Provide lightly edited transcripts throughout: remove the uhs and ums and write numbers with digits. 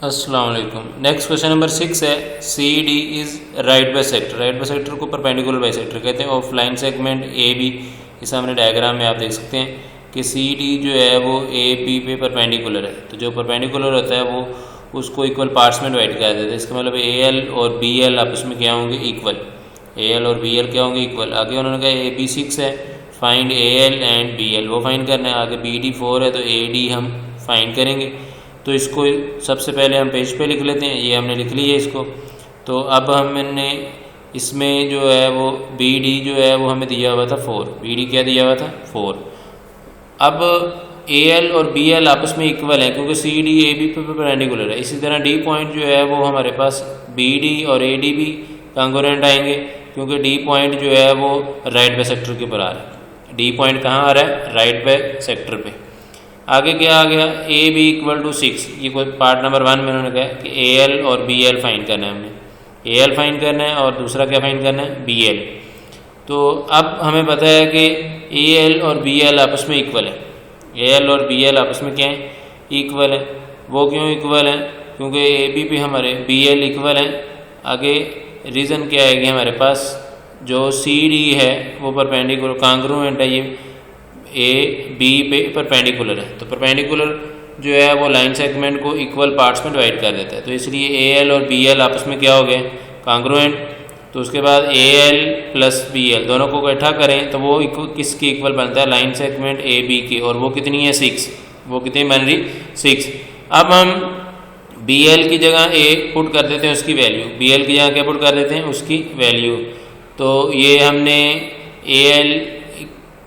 अस्सलाम वालेकुम। Next question number 6 है, C D is right bisector. Right bisector को परपेंडिकुलर बाइसेक्टर कहते हैं of line segment A B. इस सामने डायग्राम में आप देख सकते हैं कि सी डी जो है वो ए बी पे परपेंडिकुलर है, तो जो परपेंडिकुलर होता है वो उसको इक्वल पार्ट्स में डिवाइड कर देते हैं। इसका मतलब ए एल और बी एल आपस में क्या होंगे, इक्वल। ए एल और बी एल क्या होंगे, इक्वल। आगे उन्होंने कहा ए बी 6 है, find A L and B L, वो फाइंड करना है। आगे बी डी 4 है, तो ए डी हम फाइंड करेंगे। तो इसको सबसे पहले हम पेज पे लिख लेते हैं, ये हमने लिख लिया इसको। तो अब हमने इसमें जो है वो बी डी जो है वो हमें दिया हुआ था 4, बी डी क्या दिया हुआ था 4। अब ए एल और बी एल आपस में इक्वल है क्योंकि सी डी ए बी पे परपेंडिकुलर है। इसी तरह डी पॉइंट जो है वो हमारे पास बी डी और ए डी भी कॉन्ग्रुएंट आएंगे क्योंकि डी पॉइंट जो है वो राइट बाइसेक्टर के ऊपर आ रहा है। डी पॉइंट कहाँ आ रहा है, राइट बाइसेक्टर पे। आगे क्या आ गया, ए बी इक्वल टू 6। ये कोई पार्ट नंबर 1 में उन्होंने कहा कि ए एल और बी एल फाइंड करना है। हमने ए एल फाइंड करना है और दूसरा क्या फाइंड करना है, बी एल। तो अब हमें पता है कि ए एल और बी एल आपस में इक्वल है। ए एल और बी एल आपस में क्या है, इक्वल है। वो क्यों इक्वल है, क्योंकि ए बी पे हमारे बी एल इक्वल है। आगे रीज़न क्या है कि हमारे पास जो सी डी है वो परपेंडिकुलर कॉन्ग्रुएंट है, ये ए बी पे परपेंडिकुलर है। तो परपेंडिकुलर जो है वो लाइन सेगमेंट को इक्वल पार्ट्स में डिवाइड कर देता है। तो इसलिए ए एल और बी एल आपस में क्या हो गए, कॉन्ग्रुएंट। तो उसके बाद A L plus B L दोनों को इकट्ठा करें तो वो किसके इक्वल बनता है, लाइन सेगमेंट ए बी की। और वो कितनी है, 6। वो कितनी बन रही, 6। अब हम बी एल की जगह ए पुट कर देते हैं उसकी वैल्यू, बी एल की जगह क्या पुट कर देते हैं, उसकी वैल्यू। तो ये हमने ए एल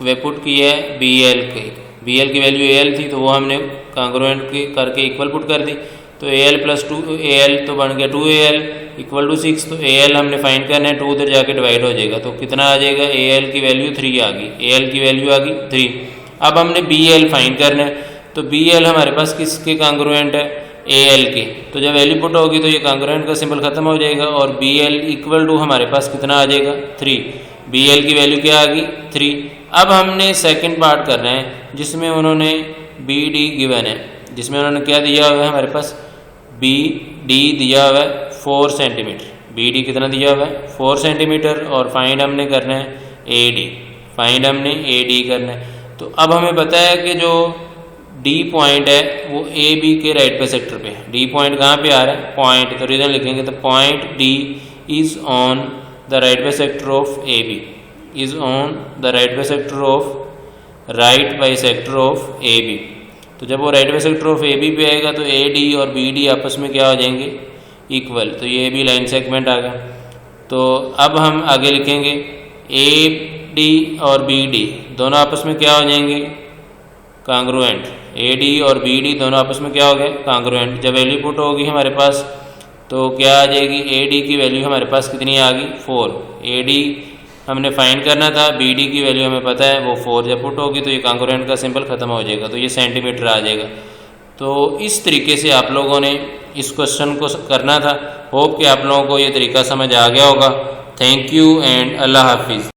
वे पुट की है बी एल की, बी एल की वैल्यू ए एल थी तो वो हमने कॉन्ग्रुएंट करके इक्वल पुट कर दी। तो ए एल प्लस 2 ए एल तो बन गया 2 ए एल इक्वल टू 6। तो ए एल हमने फाइंड करना है, 2 उधर जाके डिवाइड हो जाएगा तो कितना आ जाएगा, ए एल की वैल्यू 3 आ गई। ए एल की वैल्यू आ गई 3। अब हमने बी एल फाइंड करना है, तो बी एल हमारे पास किसके कॉन्ग्रुएंट है, ए एल के। तो जब वैल्यू पुट होगी तो ये कॉन्ग्रुएंट का सिंबल खत्म हो जाएगा और बी एल इक्वल टू हमारे पास कितना आ जाएगा, 3। बी एल की वैल्यू क्या आ गई, 3। अब हमने सेकंड पार्ट कर रहे हैं जिसमें उन्होंने बी डी गिवन है, जिसमें उन्होंने क्या दिया हुआ है, हमारे पास बी डी दिया हुआ है 4 सेंटीमीटर। बी डी कितना दिया हुआ है, 4 सेंटीमीटर। और फाइंड हमने करना है ए डी, फाइंड हमने ए डी करना है। तो अब हमें पता है कि जो डी पॉइंट है वो ए बी के राइट बाइसेक्टर पे है। डी पॉइंट कहाँ पे आ रहा है, पॉइंट। तो रीजन लिखेंगे तो point D is on the right bisector of A B, is on the right bisector of A B. तो जब वो right bisector of A B पे आएगा तो ए डी और बी डी आपस में क्या हो जाएंगे, इक्वल। तो ये भी लाइन सेगमेंट आ गया। तो अब हम आगे लिखेंगे ए डी और बी डी दोनों आपस में क्या हो जाएंगे, कॉन्ग्रुएंट। ए डी और बी डी दोनों आपस में क्या हो गए, कॉन्ग्रुएंट। जब वैल्यू पुट होगी हमारे पास तो क्या आ जाएगी, ए डी की वैल्यू हमारे पास कितनी आ गई, 4। ए डी हमने फाइंड करना था, बी डी की वैल्यू हमें पता है वो 4। जब पुट होगी तो ये कॉन्ग्रुएंट का सिंबल खत्म हो जाएगा, तो ये सेंटीमीटर आ जाएगा। तो इस तरीके से आप लोगों ने इस क्वेश्चन को करना था। होप कि आप लोगों को ये तरीका समझ आ गया होगा। थैंक यू एंड अल्लाह हाफिज़।